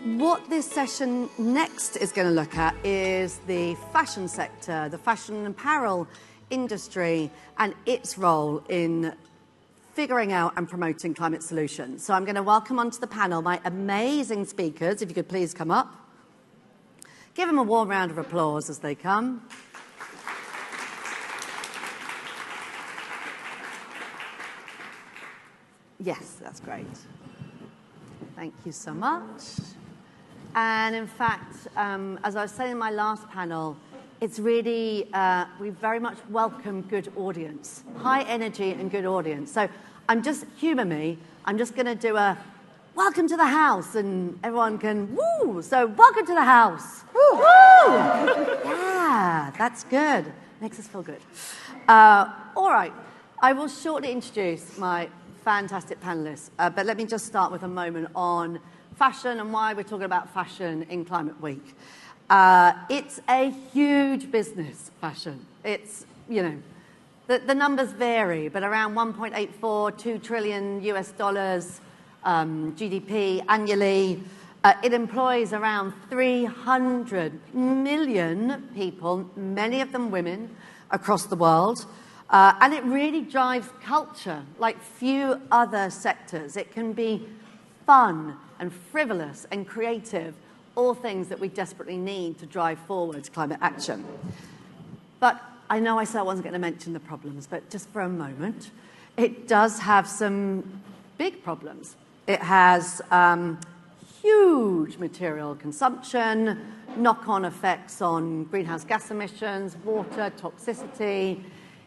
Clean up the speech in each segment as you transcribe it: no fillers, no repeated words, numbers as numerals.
What this session next is going to look at is the fashion sector, the fashion and apparel industry, and its role in figuring out and promoting climate solutions. So I'm going to welcome onto the panel my amazing speakers, if you could please come up. Give them a warm round of applause as they come. Yes, that's great. Thank you so much. And in fact, as I was saying in my last panel, it's really, we very much welcome good audience, high energy and good audience. So humour me, I'm just going to do a welcome to the house and everyone can woo. So welcome to the house. Woo. Woo. Yeah, that's good. Makes us feel good. All right, I will shortly introduce my fantastic panelists, but let me just start with a moment on fashion and why we're talking about fashion in Climate Week. It's a huge business, fashion. It's, you know, the numbers vary, but around 1.84, 2 trillion US dollars GDP annually. It employs around 300 million people, many of them women, across the world. And it really drives culture like few other sectors. It can be fun and frivolous and creative, all things that we desperately need to drive forward climate action. But I know I said I wasn't going to mention the problems, but just for a moment, it does have some big problems. It has huge material consumption, knock-on effects on greenhouse gas emissions, water, toxicity.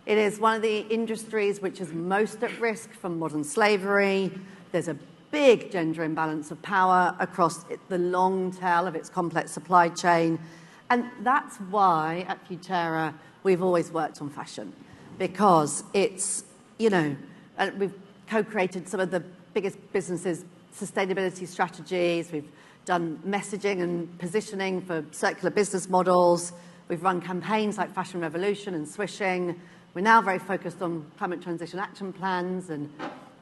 It is one of the industries which is most at risk from modern slavery. There's a big gender imbalance of power across the long tail of its complex supply chain. And that's why at Futerra we've always worked on fashion, because it's, you know, we've co-created some of the biggest businesses' sustainability strategies. We've done messaging and positioning for circular business models. We've run campaigns like Fashion Revolution and Swishing. We're now very focused on climate transition action plans and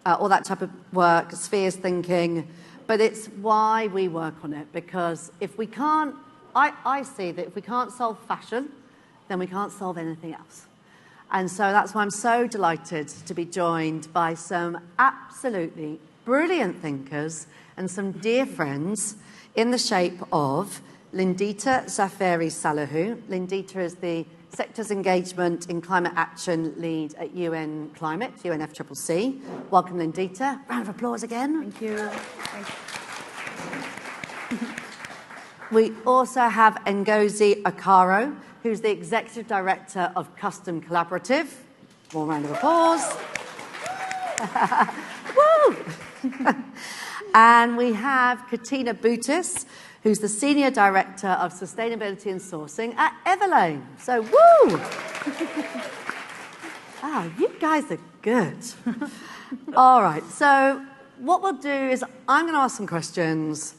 all that type of work, spheres thinking. But it's why we work on it, because if we can't, I see that if we can't solve fashion, then we can't solve anything else. And so that's why I'm so delighted to be joined by some absolutely brilliant thinkers and some dear friends in the shape of Lindita Xhaferi-Salihu. Lindita is the Sector's Engagement in Climate Action Lead at UN Climate, UNFCCC. Welcome, Lindita. Round of applause again. Thank you. Thank you. We also have Ngozi Okaro, who's the Executive Director of Custom Collaborative. More round of applause. Woo! And we have Katina Boutis, who's the Senior Director of Sustainability and Sourcing at Everlane. So, woo! Wow, you guys are good. All right, so what we'll do is I'm going to ask some questions.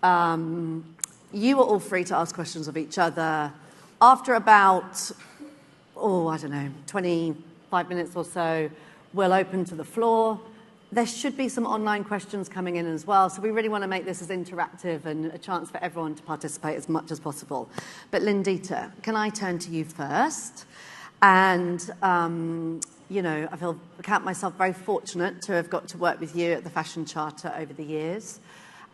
You are all free to ask questions of each other. After about, 25 minutes or so, we'll open to the floor. There should be some online questions coming in as well, so we really want to make this as interactive and a chance for everyone to participate as much as possible. But Lindita, can I turn to you first? And, you know, I count myself very fortunate to have got to work with you at the Fashion Charter over the years.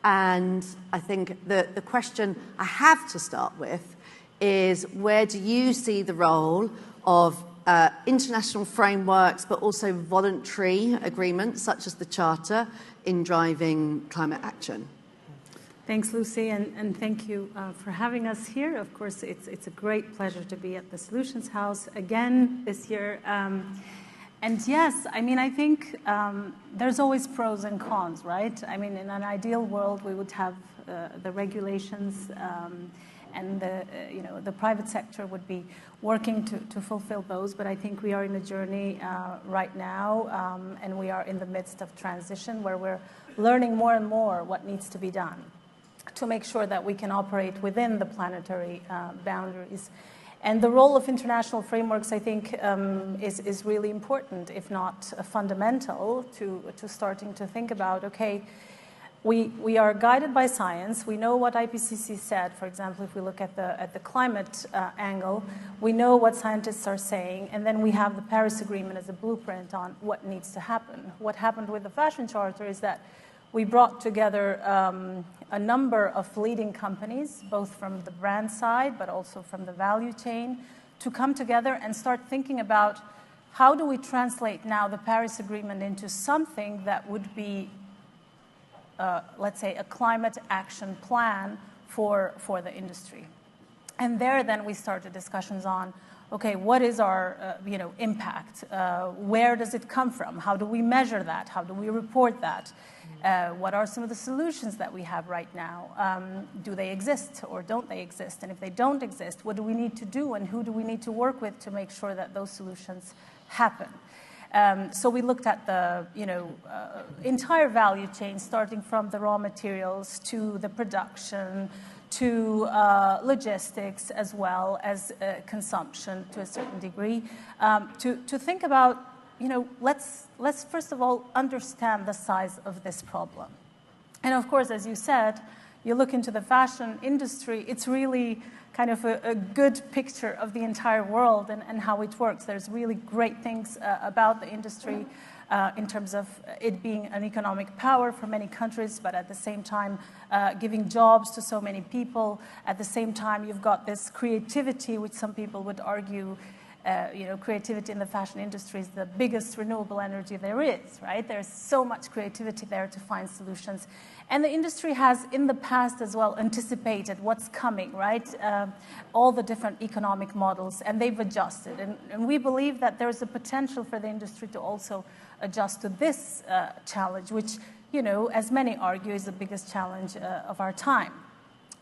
And I think the question I have to start with is, where do you see the role of international frameworks, but also voluntary agreements, such as the Charter, in driving climate action? Thanks, Lucy, and thank you for having us here. Of course, it's a great pleasure to be at the Solutions House again this year. And yes, I mean, I think there's always pros and cons, right? I mean, in an ideal world, we would have the regulations and the private sector would be working to fulfill those. But I think we are in a journey right now, and we are in the midst of transition where we're learning more and more what needs to be done to make sure that we can operate within the planetary boundaries. And the role of international frameworks, I think, is really important, if not fundamental, to starting to think about, okay, we are guided by science. We know what IPCC said. For example, if we look at the climate angle, we know what scientists are saying, and then we have the Paris Agreement as a blueprint on what needs to happen. What happened with the Fashion Charter is that we brought together a number of leading companies, both from the brand side, but also from the value chain, to come together and start thinking about how do we translate now the Paris Agreement into something that would be let's say, a climate action plan for the industry. And there, then, we started discussions on, okay, what is our impact? Where does it come from? How do we measure that? How do we report that? What are some of the solutions that we have right now? Do they exist or don't they exist? And if they don't exist, what do we need to do and who do we need to work with to make sure that those solutions happen? So we looked at the entire value chain, starting from the raw materials to the production, to logistics, as well as consumption to a certain degree, to think about, let's first of all understand the size of this problem. And of course, as you said, you look into the fashion industry, it's really kind of a good picture of the entire world and how it works. There's really great things about the industry in terms of it being an economic power for many countries, but at the same time giving jobs to so many people. At the same time, you've got this creativity, which some people would argue, creativity in the fashion industry is the biggest renewable energy there is, right? There's so much creativity there to find solutions. And the industry has, in the past as well, anticipated what's coming, right? All the different economic models, and they've adjusted. And we believe that there's a potential for the industry to also adjust to this challenge, which, as many argue, is the biggest challenge of our time.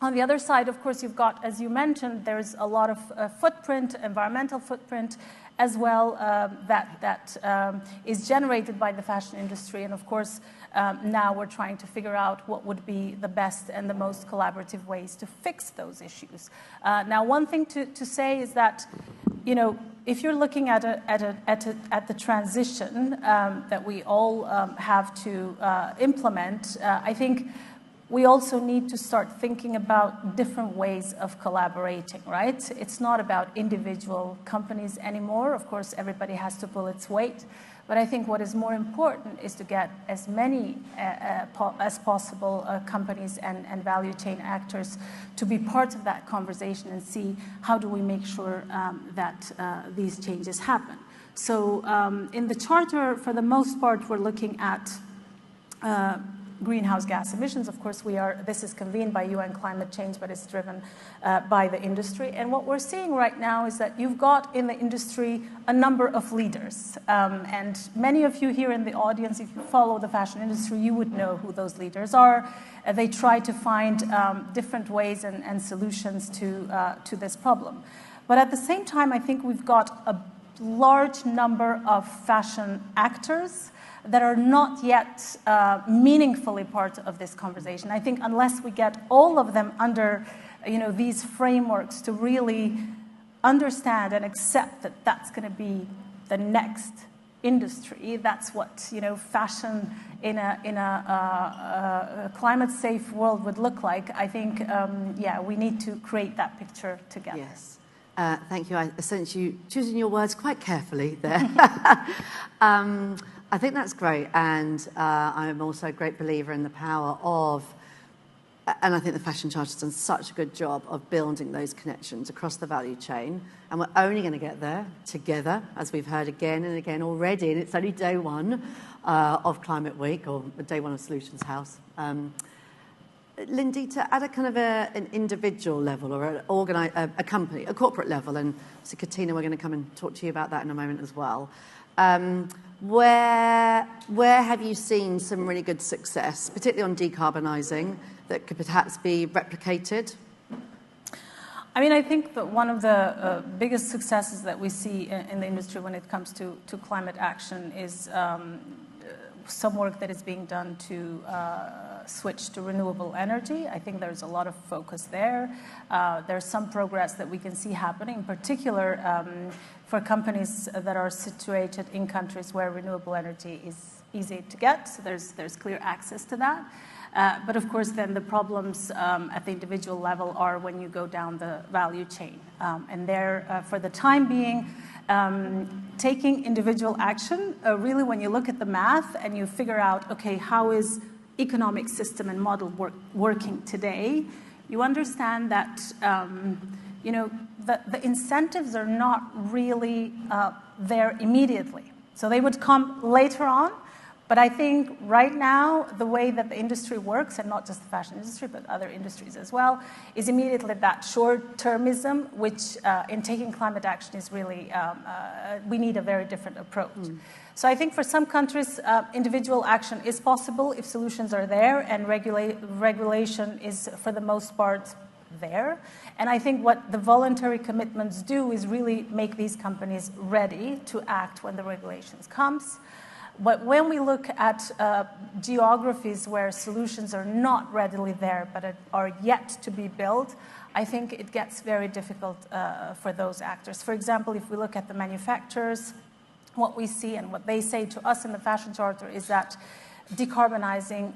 On the other side, of course, you've got, as you mentioned, there's a lot of footprint, environmental footprint, as well, that is generated by the fashion industry. And of course, now we're trying to figure out what would be the best and the most collaborative ways to fix those issues. Now, one thing to say is that, if you're looking at the transition that we all have to implement, I think we also need to start thinking about different ways of collaborating, right? It's not about individual companies anymore. Of course, everybody has to pull its weight. But I think what is more important is to get as many as possible companies and value chain actors to be part of that conversation and see how do we make sure that these changes happen. So in the charter, for the most part, we're looking at greenhouse gas emissions. Of course, this is convened by UN climate change, but it's driven by the industry. And what we're seeing right now is that you've got in the industry a number of leaders. And many of you here in the audience, if you follow the fashion industry, you would know who those leaders are. They try to find different ways and solutions to this problem. But at the same time, I think we've got a large number of fashion actors that are not yet meaningfully part of this conversation. I think unless we get all of them under, these frameworks to really understand and accept that that's going to be the next industry, that's what fashion in a climate-safe world would look like. I think, we need to create that picture together. Yes. Thank you. I sense you choosing your words quite carefully there. I think that's great, and I'm also a great believer in the power of, and I think the Fashion Charter's done such a good job of building those connections across the value chain, and we're only going to get there together, as we've heard again and again already, and it's only day one of Climate Week, or day one of Solutions House. Lindita, at a kind of an individual level or a company, a corporate level, and so Katina, we're going to come and talk to you about that in a moment as well. Where have you seen some really good success, particularly on decarbonising, that could perhaps be replicated? I mean, I think that one of the biggest successes that we see in the industry when it comes to climate action is some work that is being done to switch to renewable energy. I think there's a lot of focus there. There's some progress that we can see happening, in particular for companies that are situated in countries where renewable energy is easy to get. So there's clear access to that. But of course, then the problems at the individual level are when you go down the value chain. And there, for the time being, taking individual action, really when you look at the math and you figure out, okay, how is economic system and model working today, you understand that the incentives are not really there immediately. So they would come later on. But I think right now, the way that the industry works, and not just the fashion industry, but other industries as well, is immediately that short-termism, which in taking climate action is really, we need a very different approach. So I think for some countries, individual action is possible if solutions are there, and regulation is, for the most part, there. And I think what the voluntary commitments do is really make these companies ready to act when the regulations comes. But when we look at geographies where solutions are not readily there but are yet to be built, I think it gets very difficult for those actors. For example, if we look at the manufacturers, what we see and what they say to us in the Fashion Charter is that decarbonization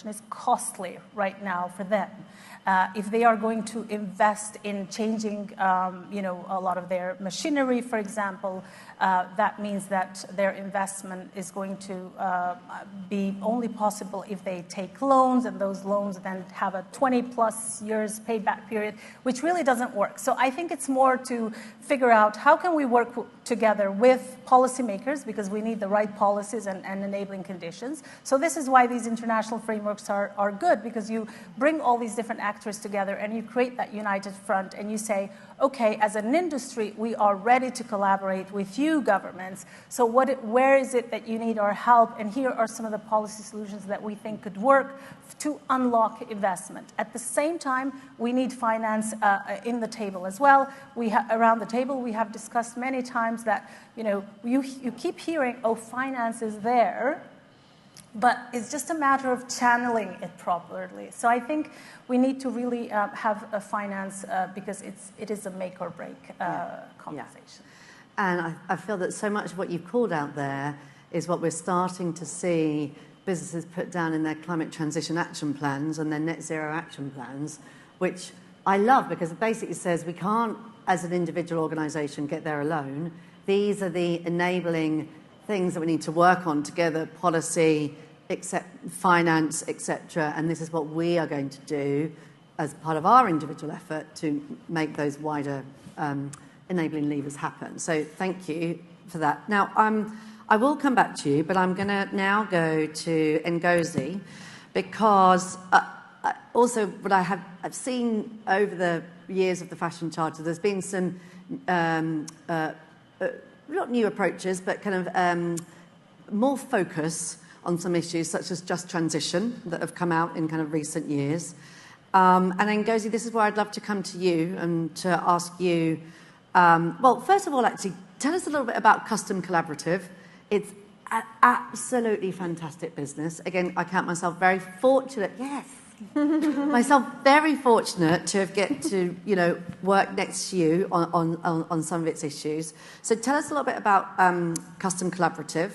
is costly right now for them. If they are going to invest in changing, a lot of their machinery, for example, that means that their investment is going to be only possible if they take loans, and those loans then have a 20-plus years payback period, which really doesn't work. So I think it's more to figure out how can we work together with policymakers, because we need the right policies and enabling conditions. So this is why these international frameworks are good, because you bring all these different actors together and you create that united front, and you say, okay, as an industry, we are ready to collaborate with you, governments. So where is it that you need our help? And here are some of the policy solutions that we think could work to unlock investment. At the same time, we need finance in the table as well. Around the table, we have discussed many times that, you keep hearing, oh, finance is there, but it's just a matter of channeling it properly. So I think we need to really have a finance because it is a make or break conversation. Yeah. And I feel that so much of what you've called out there is what we're starting to see businesses put down in their climate transition action plans and their net zero action plans, which I love, because it basically says we can't, as an individual organisation, get there alone. These are the enabling things that we need to work on together, policy, finance, etc. And this is what we are going to do as part of our individual effort to make those wider enabling levers happen. So thank you for that. Now, I will come back to you, but I'm going to now go to Ngozi, because also what I've seen over the years of the Fashion Charter, there's been some not new approaches, but kind of more focus on some issues such as just transition that have come out in kind of recent years. And then, Ngozi, this is where I'd love to come to you and to ask you, well, first of all, actually, tell us a little bit about Custom Collaborative. It's an absolutely fantastic business. Again, I count myself very fortunate, yes, myself very fortunate to have get to, work next to you on some of its issues. So tell us a little bit about Custom Collaborative.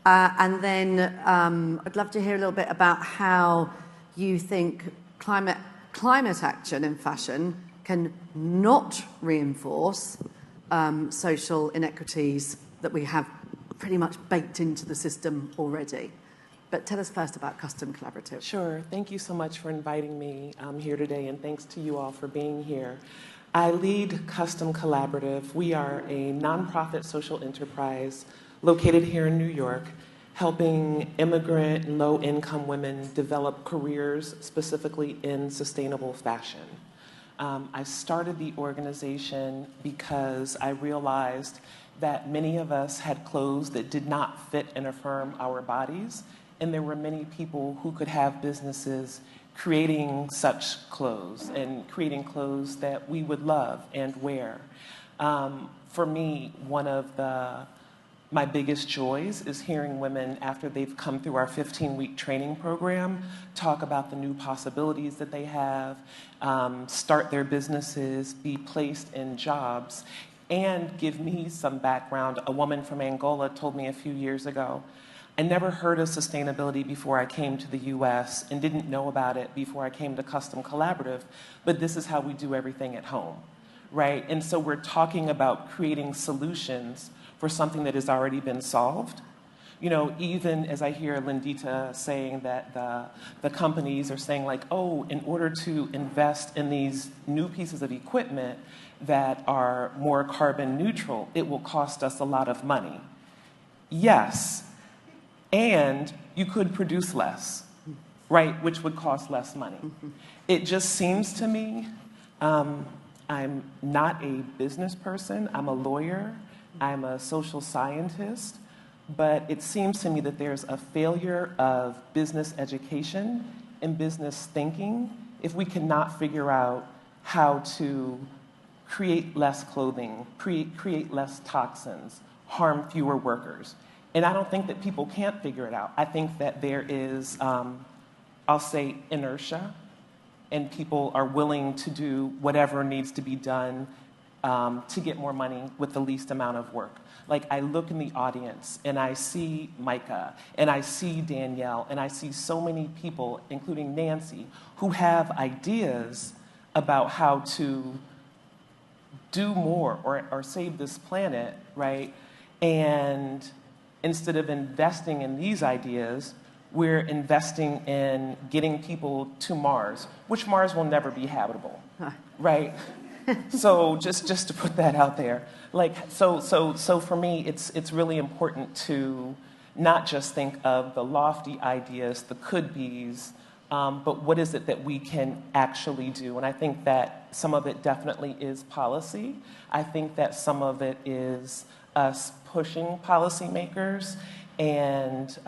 And then I'd love to hear a little bit about how you think climate action in fashion can not reinforce social inequities that we have pretty much baked into the system already. But tell us first about Custom Collaborative. Sure. Thank you so much for inviting me here today, and thanks to you all for being here. I lead Custom Collaborative. We are a nonprofit social enterprise located here in New York, helping immigrant and low-income women develop careers specifically in sustainable fashion. I started the organization because I realized that many of us had clothes that did not fit and affirm our bodies, and there were many people who could have businesses creating such clothes and creating clothes that we would love and wear. For me, one of my biggest joys is hearing women, after they've come through our 15-week training program, talk about the new possibilities that they have, start their businesses, be placed in jobs, and give me some background. A woman from Angola told me a few years ago, I never heard of sustainability before I came to the US and didn't know about it before I came to Custom Collaborative, but this is how we do everything at home, right? And so we're talking about creating solutions for something that has already been solved. You know, even as I hear Lindita saying that the companies are saying like, oh, in order to invest in these new pieces of equipment that are more carbon neutral, it will cost us a lot of money. Yes, and you could produce less, right, which would cost less money. It just seems to me, I'm not a business person, I'm a lawyer, I'm a social scientist, but it seems to me that there's a failure of business education and business thinking if we cannot figure out how to create less clothing, create less toxins, harm fewer workers. And I don't think that people can't figure it out. I think that there is, I'll say, inertia, and people are willing to do whatever needs to be done to get more money with the least amount of work. Like, I look in the audience, and I see Micah, and I see Danielle, and I see so many people, including Nancy, who have ideas about how to do more or save this planet, right? And instead of investing in these ideas, we're investing in getting people to Mars, which Mars will never be habitable, right? So just to put that out there, like, so for me, it's really important to not just think of the lofty ideas, the could-bes, but what is it that we can actually do? And I think that some of it definitely is policy. I think that some of it is us pushing policymakers and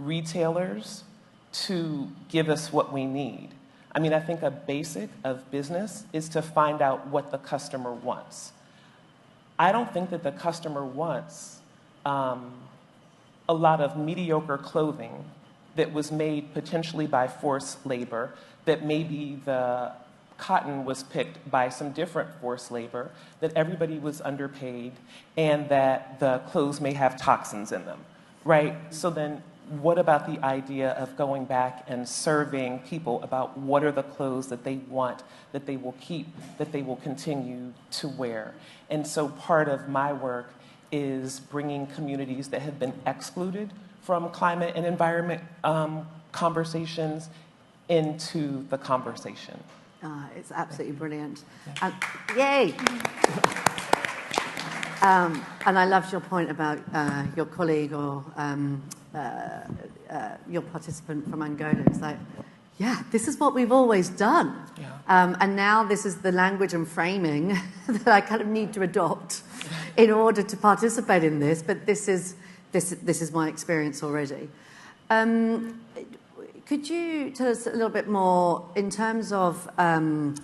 retailers to give us what we need. I mean, I think a basic of business is to find out what the customer wants. I don't think that the customer wants a lot of mediocre clothing that was made potentially by forced labor, that maybe the cotton was picked by some different forced labor, that everybody was underpaid, and that the clothes may have toxins in them, right? So then what about the idea of going back and surveying people about what are the clothes that they want, that they will keep, that they will continue to wear? And so part of my work is bringing communities that have been excluded from climate and environment conversations into the conversation. It's absolutely brilliant. Yay! And I loved your point about your colleague or your participant from Angola. It's like, yeah, this is what we've always done. Yeah. And now this is the language and framing that I kind of need to adopt in order to participate in this. But this is my experience already. Could you tell us a little bit more in terms of the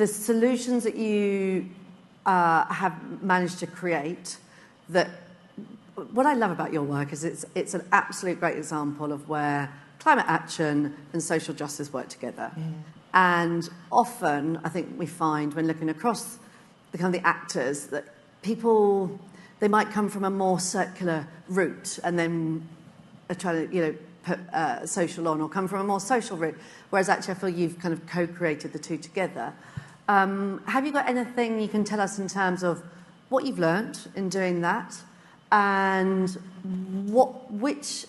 solutions that you have managed to create? That what I love about your work is it's an absolute great example of where climate action and social justice work together. Mm. And often, I think we find when looking across the actors that people, they might come from a more circular route and then are trying to, put social on, or come from a more social route, whereas actually I feel you've kind of co-created the two together. Have you got anything you can tell us in terms of what you've learned in doing that, and what's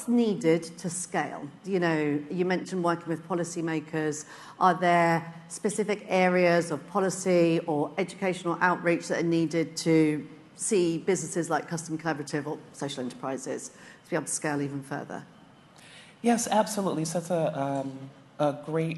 needed to scale? You mentioned working with policymakers. Are there specific areas of policy or educational outreach that are needed to see businesses like Custom Collaborative or social enterprises to be able to scale even further? Yes, absolutely. So that's a great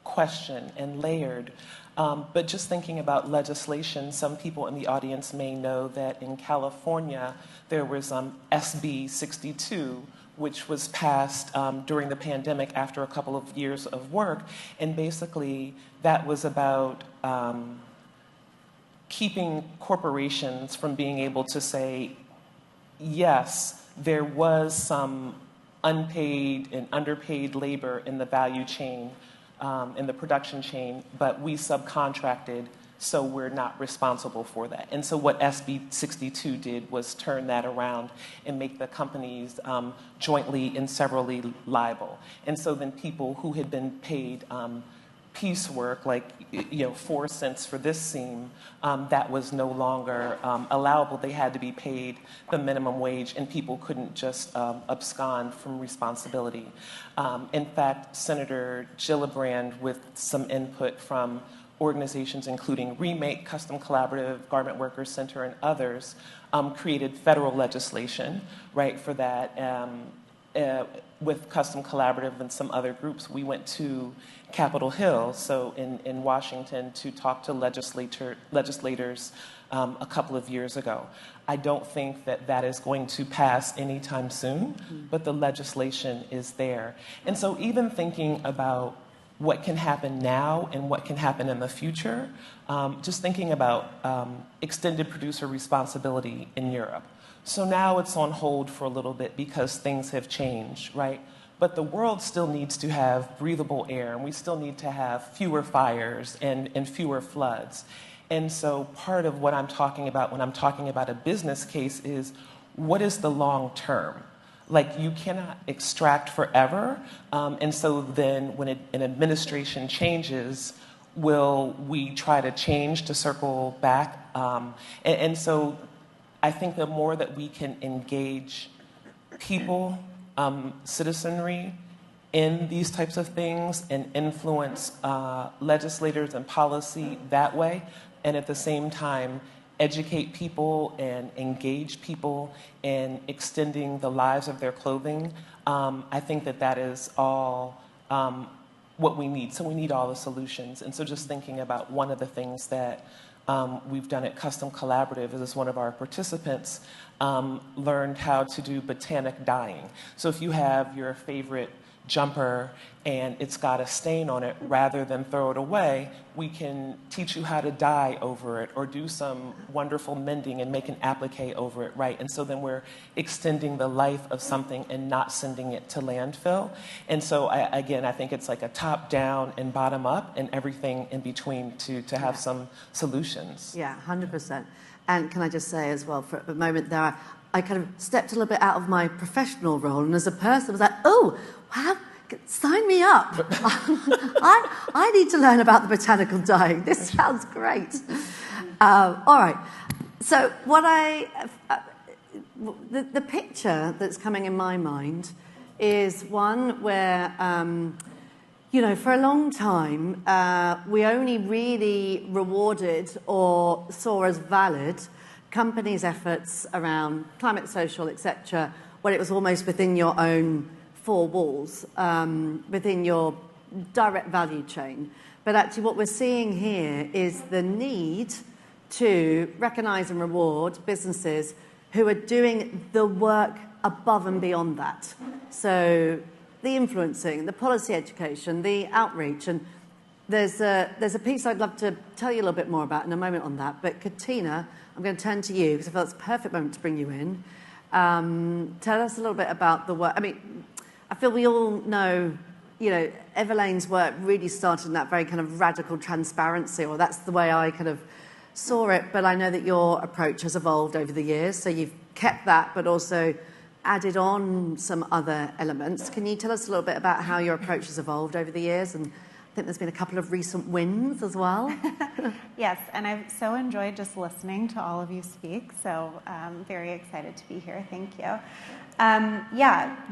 question and layered. But just thinking about legislation, some people in the audience may know that in California there was SB 62, which was passed during the pandemic after a couple of years of work. And basically that was about keeping corporations from being able to say, yes, there was some unpaid and underpaid labor in the value chain, in the production chain, but we subcontracted so we're not responsible for that. And so what SB 62 did was turn that around and make the companies jointly and severally liable. And so then people who had been paid piecework, like 4 cents for this seam, that was no longer allowable. They had to be paid the minimum wage, and people couldn't just abscond from responsibility. In fact, Senator Gillibrand, with some input from organizations including Remake, Custom Collaborative, Garment Workers Center, and others, created federal legislation, right, for that. With Custom Collaborative and some other groups, we went to Capitol Hill, so in Washington, to talk to legislators a couple of years ago. I don't think that that is going to pass anytime soon, but the legislation is there. And so even thinking about what can happen now and what can happen in the future, just thinking about extended producer responsibility in Europe. So now it's on hold for a little bit because things have changed, right? But the world still needs to have breathable air, and we still need to have fewer fires and fewer floods. And so part of what I'm talking about when I'm talking about a business case is, what is the long term? Like, you cannot extract forever. And so then when an administration changes, will we try to change to circle back? And so I think the more that we can engage people, citizenry, in these types of things and influence legislators and policy that way, and at the same time educate people and engage people in extending the lives of their clothing, I think that that is all what we need. So we need all the solutions. And so just thinking about one of the things that we've done at Custom Collaborative is one of our participants learned how to do botanic dyeing. So if you have your favorite jumper and it's got a stain on it, rather than throw it away, we can teach you how to dye over it or do some wonderful mending and make an applique over it, right? And so then we're extending the life of something and not sending it to landfill. And so I think it's like a top down and bottom up and everything in between to have some solutions. Yeah, 100%. And can I just say as well, for a moment there, I kind of stepped a little bit out of my professional role, and as a person was like, oh, wow, sign me up. I need to learn about the botanical dyeing. This sounds great. All right. So the picture that's coming in my mind is one where, for a long time, we only really rewarded or saw as valid companies' efforts around climate, social, etc., when it was almost within your own four walls, within your direct value chain. But actually what we're seeing here is the need to recognise and reward businesses who are doing the work above and beyond that. So the influencing, the policy education, the outreach, and there's a piece I'd love to tell you a little bit more about in a moment on that. But Katina, I'm going to turn to you because I feel it's a perfect moment to bring you in. Tell us a little bit about the work. I mean, I feel we all know, Everlane's work really started in that very kind of radical transparency, or that's the way I kind of saw it. But I know that your approach has evolved over the years. So you've kept that, but also added on some other elements. Can you tell us a little bit about how your approach has evolved over the years? And I think there's been a couple of recent wins as well. Yes, and I've so enjoyed just listening to all of you speak, so I'm very excited to be here. Thank you.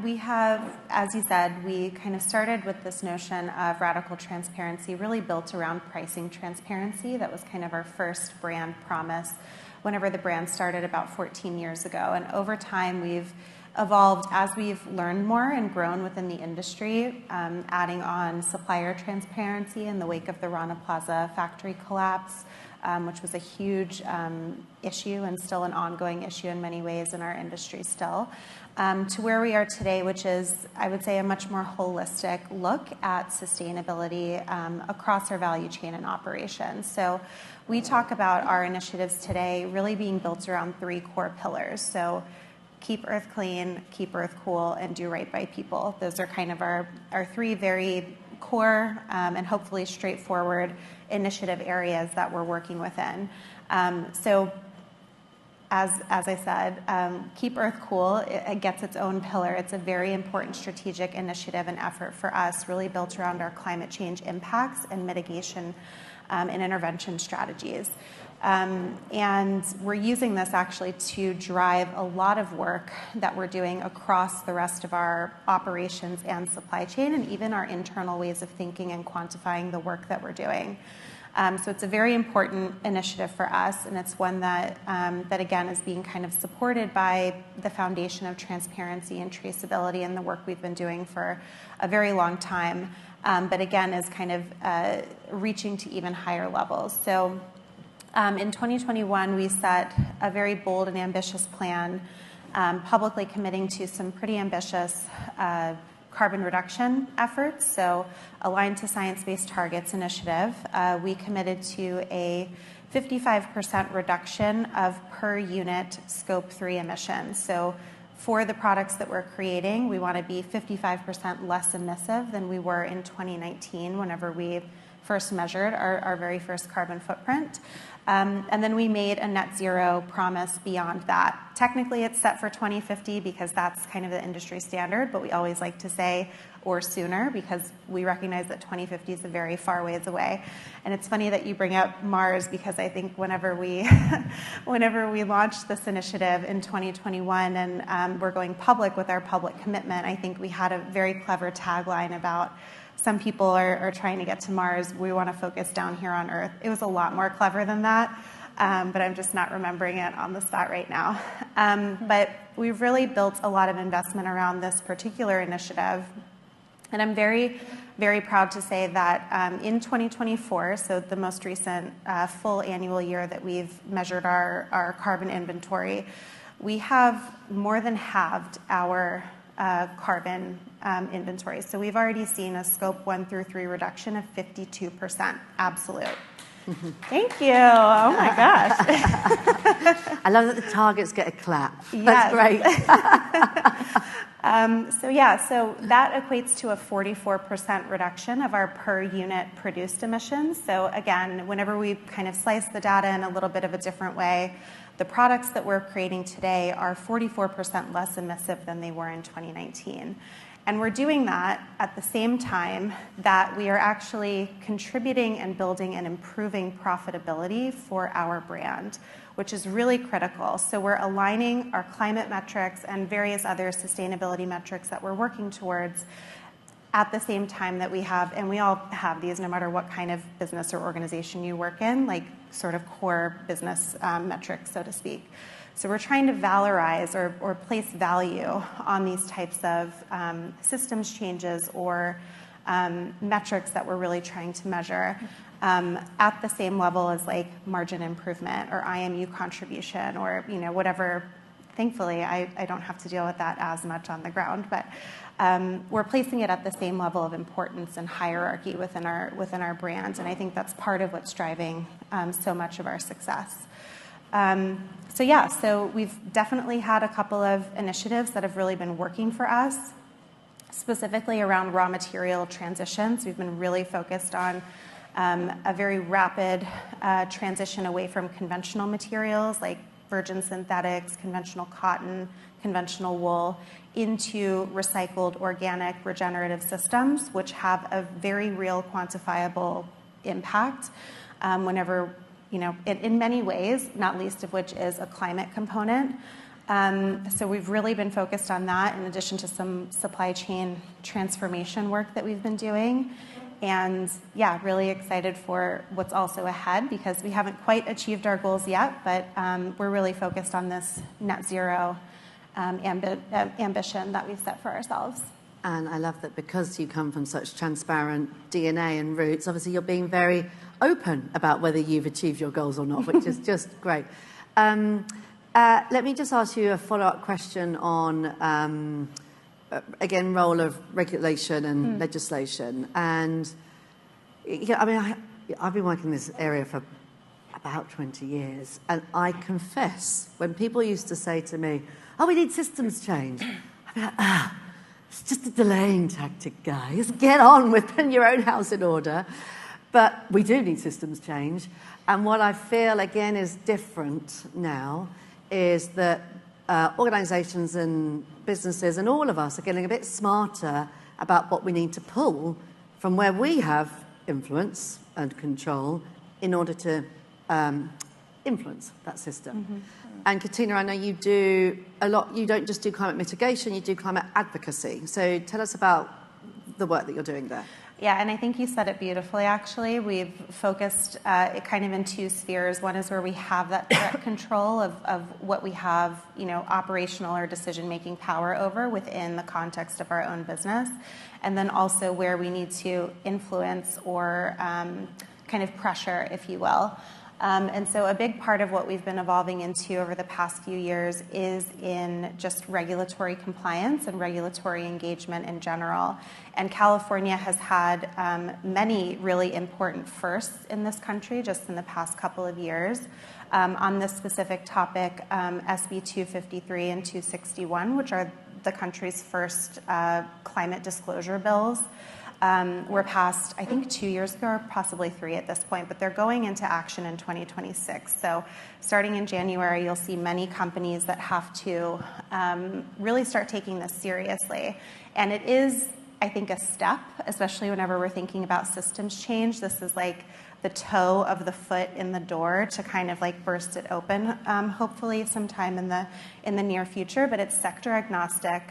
We have, as you said, we kind of started with this notion of radical transparency, really built around pricing transparency. That was kind of our first brand promise whenever the brand started about 14 years ago. And over time, we've evolved as we've learned more and grown within the industry, adding on supplier transparency in the wake of the Rana Plaza factory collapse, which was a huge issue and still an ongoing issue in many ways in our industry still, to where we are today, which is, I would say, a much more holistic look at sustainability across our value chain and operations. So we talk about our initiatives today really being built around 3 core pillars. So keep Earth clean, keep Earth cool, and do right by people. Those are kind of our 3 very core and hopefully straightforward initiative areas that we're working within. So as I said, Keep Earth Cool, it gets its own pillar. It's a very important strategic initiative and effort for us, really built around our climate change impacts and mitigation and intervention strategies. And we're using this actually to drive a lot of work that we're doing across the rest of our operations and supply chain, and even our internal ways of thinking and quantifying the work that we're doing. So it's a very important initiative for us, and it's one that, that again is being kind of supported by the foundation of transparency and traceability and the work we've been doing for a very long time, but again is kind of reaching to even higher levels. So in 2021, we set a very bold and ambitious plan, publicly committing to some pretty ambitious carbon reduction efforts. So aligned to Science-Based Targets initiative, we committed to a 55% reduction of per unit Scope 3 emissions. So for the products that we're creating, we want to be 55% less emissive than we were in 2019 whenever we first measured our very first carbon footprint. And then we made a net zero promise beyond that. Technically, it's set for 2050 because that's kind of the industry standard, but we always like to say or sooner because we recognize that 2050 is a very far ways away. And it's funny that you bring up Mars because I think whenever we launched this initiative in 2021 and we're going public with our public commitment, I think we had a very clever tagline about some people are trying to get to Mars. We want to focus down here on Earth. It was a lot more clever than that, but I'm just not remembering it on the spot right now. But we've really built a lot of investment around this particular initiative. And I'm very, very proud to say that in 2024, so the most recent full annual year that we've measured our carbon inventory, we have more than halved our carbon inventory. So we've already seen a Scope 1 through 3 reduction of 52%, absolute. Thank you. Oh my gosh. I love that the targets get a clap. Yes. That's great. So that equates to a 44% reduction of our per unit produced emissions. So again, whenever we kind of slice the data in a little bit of a different way, the products that we're creating today are 44% less emissive than they were in 2019. And we're doing that at the same time that we are actually contributing and building and improving profitability for our brand, which is really critical. So we're aligning our climate metrics and various other sustainability metrics that we're working towards at the same time that we have, and we all have these no matter what kind of business or organization you work in, like sort of core business metrics, so to speak. So we're trying to valorize or place value on these types of systems changes or metrics that we're really trying to measure at the same level as like margin improvement or IMU contribution or whatever. Thankfully, I don't have to deal with that as much on the ground, but we're placing it at the same level of importance and hierarchy within our brand, and I think that's part of what's driving so much of our success. So we've definitely had a couple of initiatives that have really been working for us, specifically around raw material transitions. We've been really focused on a very rapid transition away from conventional materials like virgin synthetics, conventional cotton, conventional wool, into recycled, organic, regenerative systems, which have a very real quantifiable impact whenever, in many ways, not least of which is a climate component. So we've really been focused on that in addition to some supply chain transformation work that we've been doing. And really excited for what's also ahead because we haven't quite achieved our goals yet, but we're really focused on this net zero ambition that we've set for ourselves. And I love that because you come from such transparent DNA and roots, obviously you're being very open about whether you've achieved your goals or not, which is just great. Let me just ask you a follow-up question on, again, role of regulation and legislation. And, I've been working in this area for about 20 years, and I confess, when people used to say to me, we need systems change, I'd be like, it's just a delaying tactic, guys. Get on with putting your own house in order. But we do need systems change. And what I feel, again, is different now is that organisations and businesses and all of us are getting a bit smarter about what we need to pull from where we have influence and control in order to influence that system. Mm-hmm. And Katina, I know you do a lot. You don't just do climate mitigation, you do climate advocacy. So tell us about the work that you're doing there. Yeah, and I think you said it beautifully, actually. We've focused it kind of in two spheres. One is where we have that direct control of what we have, operational or decision-making power over within the context of our own business. And then also where we need to influence or kind of pressure, if you will. And so a big part of what we've been evolving into over the past few years is in just regulatory compliance and regulatory engagement in general. And California has had many really important firsts in this country just in the past couple of years. On this specific topic, SB 253 and 261, which are the country's first climate disclosure bills, were passed, I think, 2 years ago, or possibly 3 at this point, but they're going into action in 2026. So starting in January, you'll see many companies that have to really start taking this seriously. And it is, I think, a step, especially whenever we're thinking about systems change. This is like the toe of the foot in the door to kind of like burst it open, hopefully sometime in the near future, but it's sector agnostic.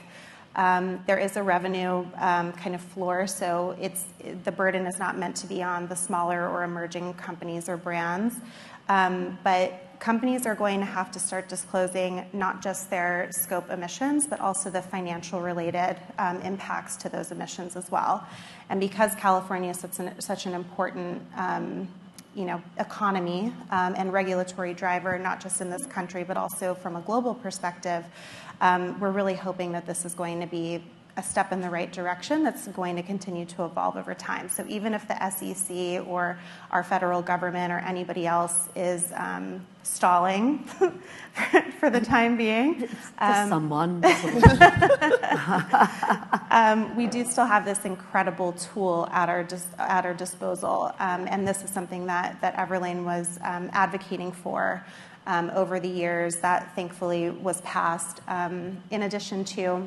There is a revenue kind of floor, so the burden is not meant to be on the smaller or emerging companies or brands. But companies are going to have to start disclosing not just their scope emissions, but also the financial related impacts to those emissions as well. And because California is such an important economy and regulatory driver, not just in this country, but also from a global perspective, we're really hoping that this is going to be a step in the right direction that's going to continue to evolve over time. So even if the SEC or our federal government or anybody else is stalling for the time being, someone. We do still have this incredible tool at our disposal, and this is something that Everlane was advocating for over the years that thankfully was passed, in addition to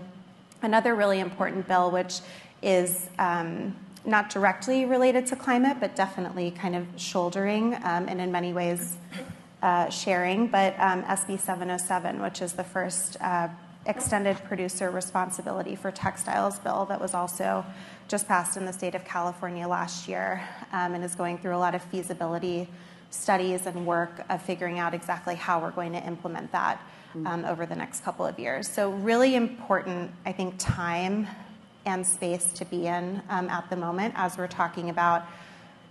another really important bill, which is not directly related to climate, but definitely kind of shouldering and in many ways sharing, but SB 707, which is the first extended producer responsibility for textiles bill that was also just passed in the state of California last year, and is going through a lot of feasibility studies and work of figuring out exactly how we're going to implement that over the next couple of years. So really important, I think, time and space to be in at the moment as we're talking about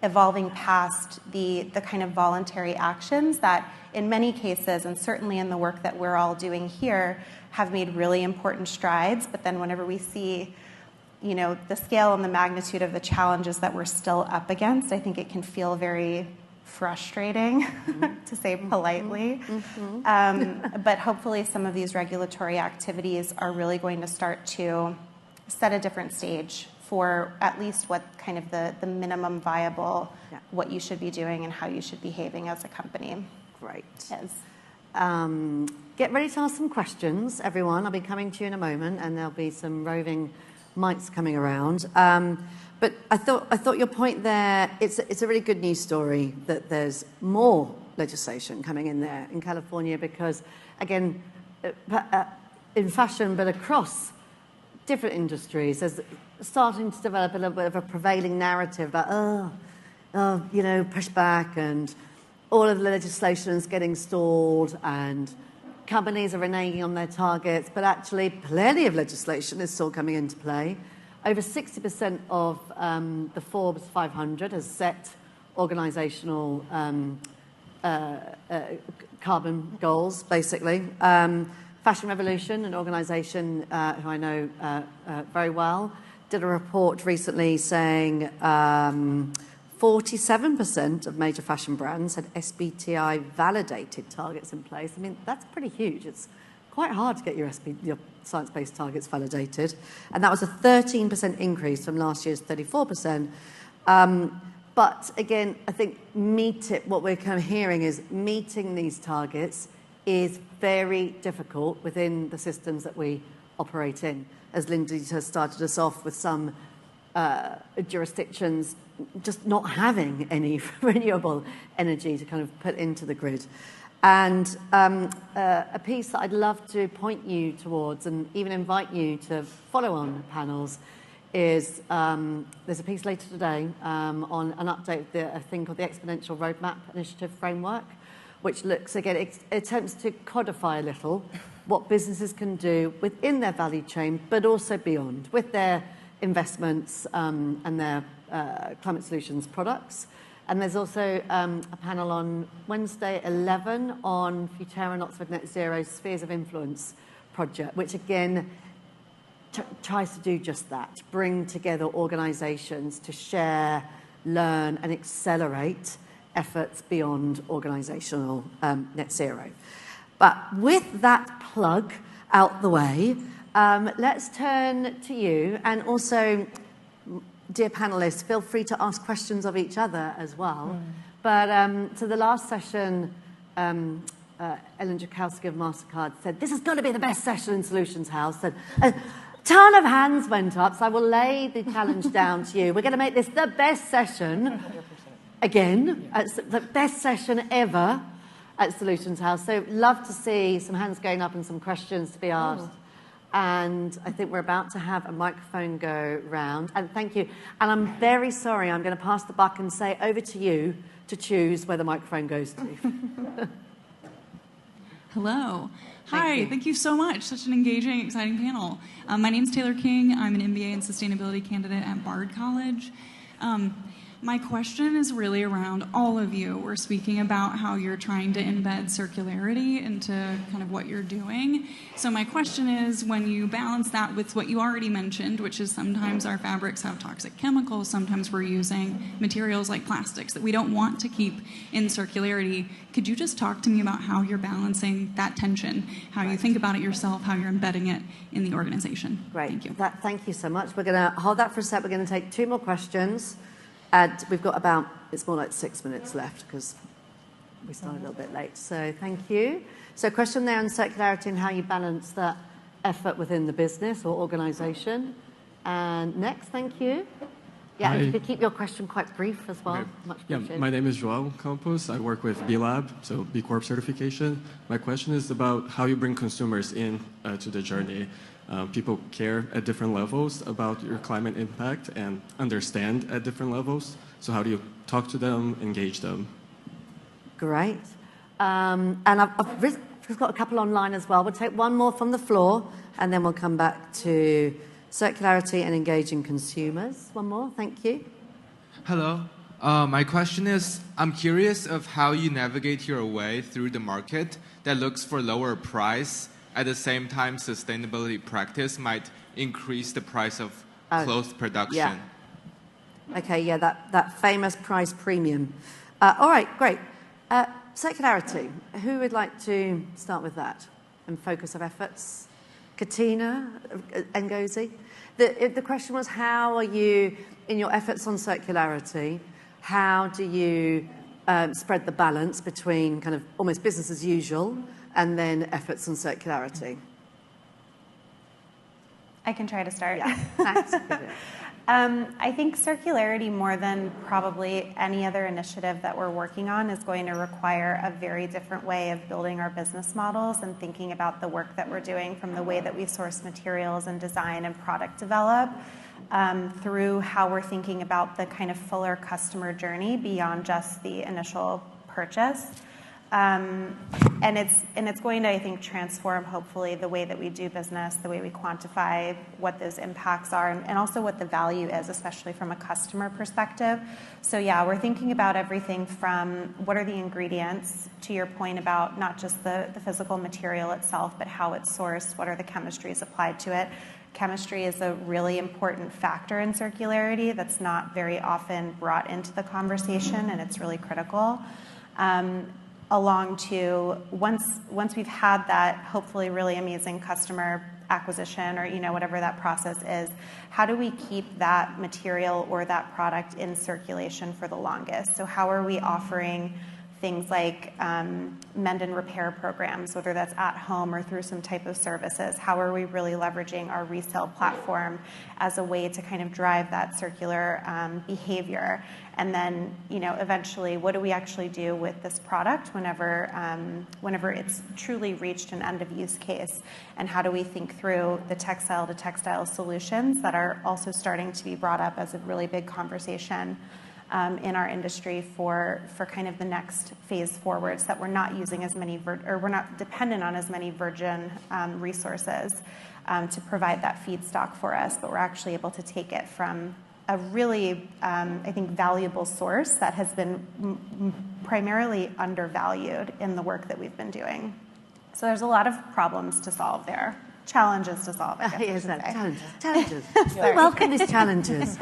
evolving past the kind of voluntary actions that in many cases, and certainly in the work that we're all doing here, have made really important strides. But then whenever we see the scale and the magnitude of the challenges that we're still up against, I think it can feel very frustrating, to say politely. But hopefully some of these regulatory activities are really going to start to set a different stage for at least what kind of the minimum viable, what you should be doing and how you should be behaving as a company. Great. Yes. Get ready to ask some questions, everyone. I'll be coming to you in a moment, and there'll be some roving mics coming around. But I thought your point there, it's a really good news story that there's more legislation coming in there in California because, again, in fashion, but across different industries, there's starting to develop a little bit of a prevailing narrative about, pushback and all of the legislation is getting stalled and companies are reneging on their targets, but actually plenty of legislation is still coming into play. Over 60% of the Forbes 500 has set organizational carbon goals, basically. Fashion Revolution, an organization who I know very well, did a report recently saying 47% of major fashion brands had SBTI validated targets in place. I mean, that's pretty huge. It's quite hard to get your science-based targets validated. And that was a 13% increase from last year's 34%. But again, I think what we're kind of hearing is meeting these targets is very difficult within the systems that we operate in. As Lindita started us off with some jurisdictions just not having any renewable energy to kind of put into the grid. And a piece that I'd love to point you towards and even invite you to follow on panels is there's a piece later today on an update of a thing called the Exponential Roadmap Initiative Framework, which looks, again, it attempts to codify a little what businesses can do within their value chain, but also beyond, with their investments and their climate solutions products. And there's also a panel on Wednesday at 11 on Futerra and Oxford Net Zero's Spheres of Influence project, which again tries to do just that, bring together organisations to share, learn and accelerate efforts beyond organisational net zero. But with that plug out the way, let's turn to you, and also, dear panelists, feel free to ask questions of each other as well. But so the last session, Ellen Jakowski of MasterCard said, this is going to be the best session in Solutions House. And a ton of hands went up, so I will lay the challenge down to you. We're going to make this the best session, again, the best session ever at Solutions House. So love to see some hands going up and some questions to be asked. And I think we're about to have a microphone go round. And thank you. And I'm very sorry, I'm going to pass the buck and say over to you to choose where the microphone goes to. Hello. Hi, thank you so much. Such an engaging, exciting panel. My name's Taylor King. I'm an MBA and Sustainability candidate at Bard College. My question is really around all of you. We're speaking about how you're trying to embed circularity into kind of what you're doing. So my question is, when you balance that with what you already mentioned, which is sometimes our fabrics have toxic chemicals, sometimes we're using materials like plastics that we don't want to keep in circularity, could you just talk to me about how you're balancing that tension, how you think about it yourself, how you're embedding it in the organization? Great. Thank you. Thank you so much. We're going to hold that for a sec. We're going to take 2 more questions. And we've got about, it's more like 6 minutes left because we started a little bit late. So thank you. So a question there on circularity and how you balance that effort within the business or organisation. And next, thank you. Yeah, if you could keep your question quite brief as well. Okay. Much appreciated. My name is João Campos. I work with B Lab, so B Corp certification. My question is about how you bring consumers in to the journey. People care at different levels about your climate impact and understand at different levels. So how do you talk to them, engage them? Great. And I've got a couple online as well. We'll take one more from the floor, and then we'll come back to circularity and engaging consumers. One more, thank you. Hello. My question is, I'm curious of how you navigate your way through the market that looks for lower price. At the same time, sustainability practice might increase the price of clothes production. Yeah. Okay, yeah, that famous price premium. All right, great. Circularity. Who would like to start with that and focus of efforts? Katina and Ngozi. The question was, how are you, in your efforts on circularity, how do you spread the balance between kind of almost business as usual and then efforts on circularity? I can try to start. Yeah, thanks. I think circularity, more than probably any other initiative that we're working on, is going to require a very different way of building our business models and thinking about the work that we're doing, from the way that we source materials and design and product develop, through how we're thinking about the kind of fuller customer journey beyond just the initial purchase. And it's going to, I think, transform, hopefully, the way that we do business, the way we quantify what those impacts are, and also what the value is, especially from a customer perspective. So yeah, we're thinking about everything from what are the ingredients, to your point about not just the physical material itself, but how it's sourced, what are the chemistries applied to it. Chemistry is a really important factor in circularity that's not very often brought into the conversation, and it's really critical. along to once we've had that hopefully really amazing customer acquisition, or whatever that process is, how do we keep that material or that product in circulation for the longest? So how are we offering things like mend and repair programs, whether that's at home or through some type of services? How are we really leveraging our resale platform as a way to kind of drive that circular behavior? And then, eventually, what do we actually do with this product whenever it's truly reached an end of use case? And how do we think through the textile to textile solutions that are also starting to be brought up as a really big conversation in our industry for kind of the next phase forwards, that we're not using as many, or we're not dependent on as many virgin resources to provide that feedstock for us, but we're actually able to take it from a really, I think, valuable source that has been primarily undervalued in the work that we've been doing. So there's a lot of problems to solve there. Challenges to solve, I guess. Yes, challenges. Welcome these challenges.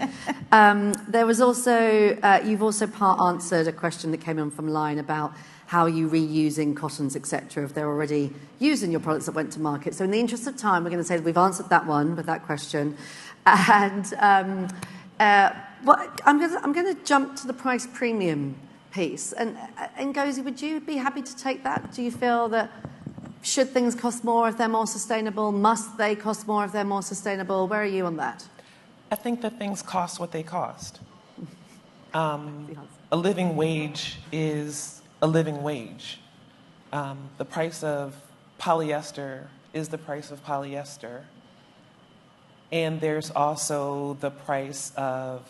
There was also, you've also part answered a question that came in from line about how you reusing cottons, etc., if they're already using your products that went to market. So in the interest of time, we're going to say that we've answered that one with that question. And I'm going to jump to the price premium piece. And Ngozi, would you be happy to take that? Do you feel that should things cost more if they're more sustainable? Must they cost more if they're more sustainable? Where are you on that? I think that things cost what they cost. A living wage is a living wage. The price of polyester is the price of polyester. And there's also the price of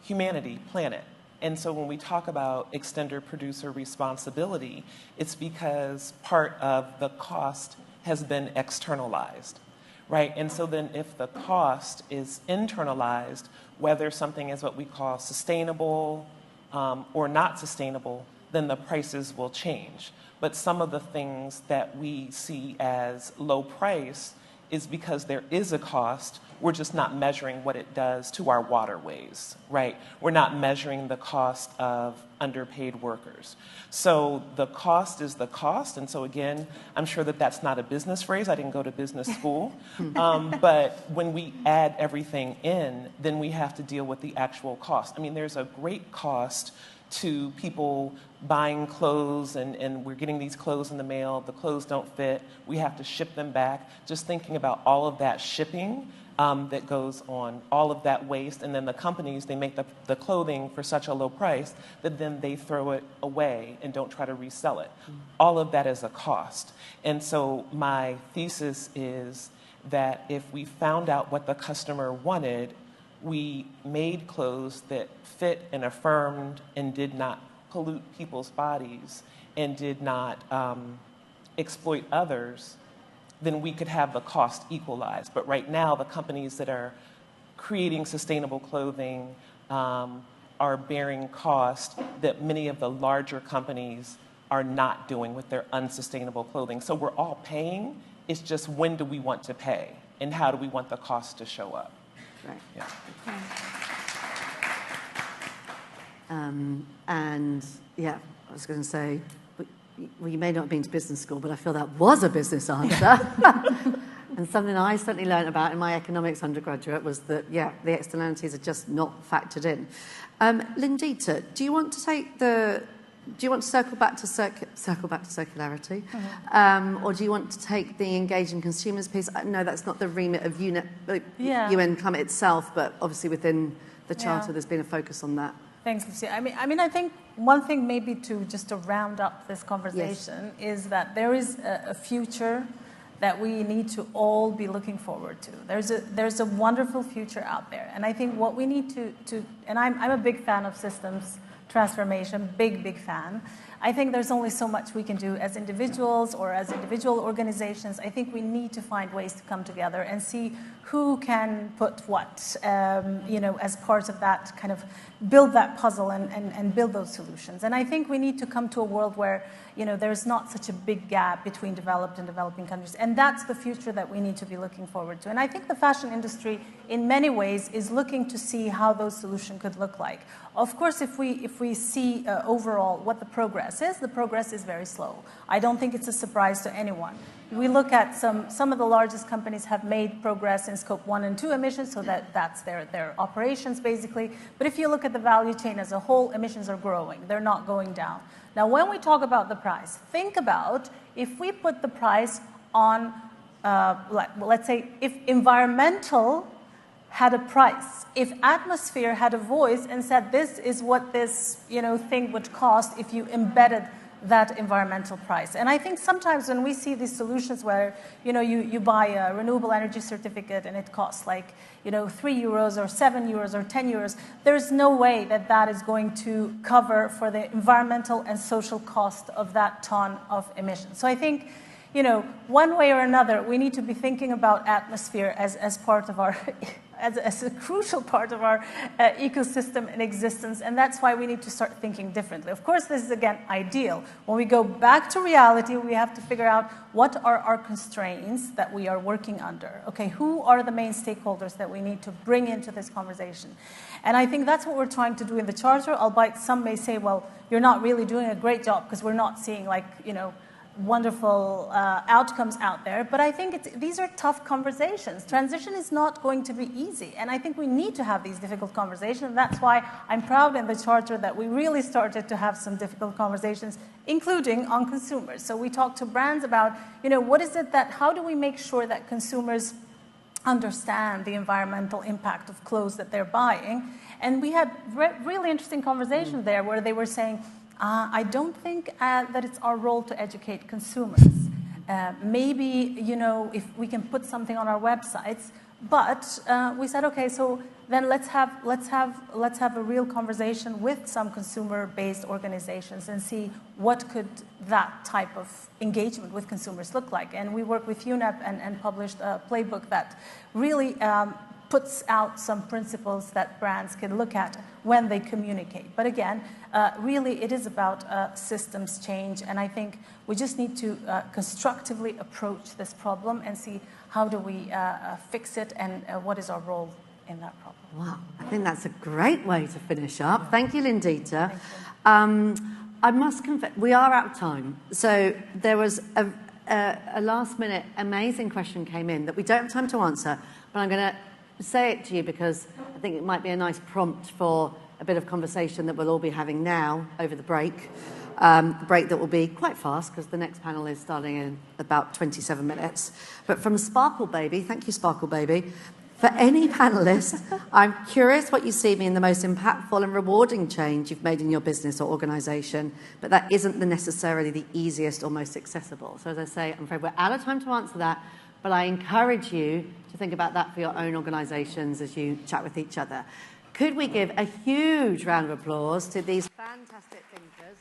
humanity, planet. And so when we talk about extender producer responsibility, it's because part of the cost has been externalized, right? And so then if the cost is internalized, whether something is what we call sustainable or not sustainable, then the prices will change. But some of the things that we see as low price is because there is a cost. We're just not measuring what it does to our waterways, right? We're not measuring the cost of underpaid workers. So the cost is the cost. And so again, I'm sure that that's not a business phrase. I didn't go to business school. But when we add everything in, then we have to deal with the actual cost. I mean, there's a great cost to people buying clothes, and we're getting these clothes in the mail, the clothes don't fit, we have to ship them back. Just thinking about all of that shipping that goes on, all of that waste, and then the companies, they make the clothing for such a low price that then they throw it away and don't try to resell it. All of that is a cost. And so my thesis is that if we found out what the customer wanted, we made clothes that fit and affirmed and did not pollute people's bodies and did not exploit others, then we could have the cost equalized. But right now, the companies that are creating sustainable clothing are bearing cost that many of the larger companies are not doing with their unsustainable clothing. So we're all paying. It's just when do we want to pay and how do we want the cost to show up? Right. Yeah. And yeah, I was going to say, well, you may not have been to business school, but I feel that was a business answer. And something I certainly learned about in my economics undergraduate was that, yeah, the externalities are just not factored in. Lindita, do you want to circle back to circularity, or do you want to take the engaging consumers piece? No, that's not the remit of UN Climate itself, but obviously within the Charter, there's been a focus on that. Thanks, Lucy. I mean, I think one thing maybe to round up this conversation is that there is a future that we need to all be looking forward to. There's a wonderful future out there, and I think what we need to and I'm a big fan of systems transformation, big fan. I think there's only so much we can do as individuals or as individual organizations. I think we need to find ways to come together and see who can put what, as part of that, kind of build that puzzle and build those solutions. And I think we need to come to a world where, there's not such a big gap between developed and developing countries. And that's the future that we need to be looking forward to. And I think the fashion industry, in many ways, is looking to see how those solutions could look like. Of course, if we see overall what the progress is very slow. I don't think it's a surprise to anyone. We look at some of the largest companies have made progress in scope 1 and 2 emissions, so that's their operations basically. But if you look at the value chain as a whole, emissions are growing. They're not going down. Now, when we talk about the price, think about if we put the price on, let's say, if environmental had a price, if atmosphere had a voice and said this is what this thing would cost if you embedded that environmental price. And I think sometimes when we see these solutions where you buy a renewable energy certificate and it costs like €3 or €7 or €10, there's no way that is going to cover for the environmental and social cost of that ton of emissions. So I think one way or another, we need to be thinking about atmosphere as part of our as a crucial part of our ecosystem and existence, and that's why we need to start thinking differently. Of course, this is, again, ideal. When we go back to reality, we have to figure out what are our constraints that we are working under. Okay, who are the main stakeholders that we need to bring into this conversation? And I think that's what we're trying to do in the Charter, albeit some may say, well, you're not really doing a great job because we're not seeing, wonderful outcomes out there. But I think these are tough conversations. Transition is not going to be easy. And I think we need to have these difficult conversations. And that's why I'm proud in the Charter that we really started to have some difficult conversations, including on consumers. So we talked to brands about, how do we make sure that consumers understand the environmental impact of clothes that they're buying? And we had really interesting conversations there where they were saying, I don't think that it's our role to educate consumers. Maybe, if we can put something on our websites, but we said, okay, so then let's have a real conversation with some consumer-based organizations and see what could that type of engagement with consumers look like. And we worked with UNEP and published a playbook that really puts out some principles that brands can look at when they communicate. But again, really it is about systems change, and I think we just need to constructively approach this problem and see how do we fix it and what is our role in that problem. Wow, I think that's a great way to finish up. Thank you, Lindita. Thank you. I must confess, we are out of time. So there was a last-minute amazing question came in that we don't have time to answer, but I'm going to say it to you because I think it might be a nice prompt for a bit of conversation that we'll all be having now over the break. The break that will be quite fast because the next panel is starting in about 27 minutes. But from Sparkle Baby, thank you, Sparkle Baby. For any panelist, I'm curious what you see being the most impactful and rewarding change you've made in your business or organisation, but that isn't necessarily the easiest or most accessible. So as I say, I'm afraid we're out of time to answer that, but I encourage you to think about that for your own organisations as you chat with each other. Could we give a huge round of applause to these fantastic thinkers?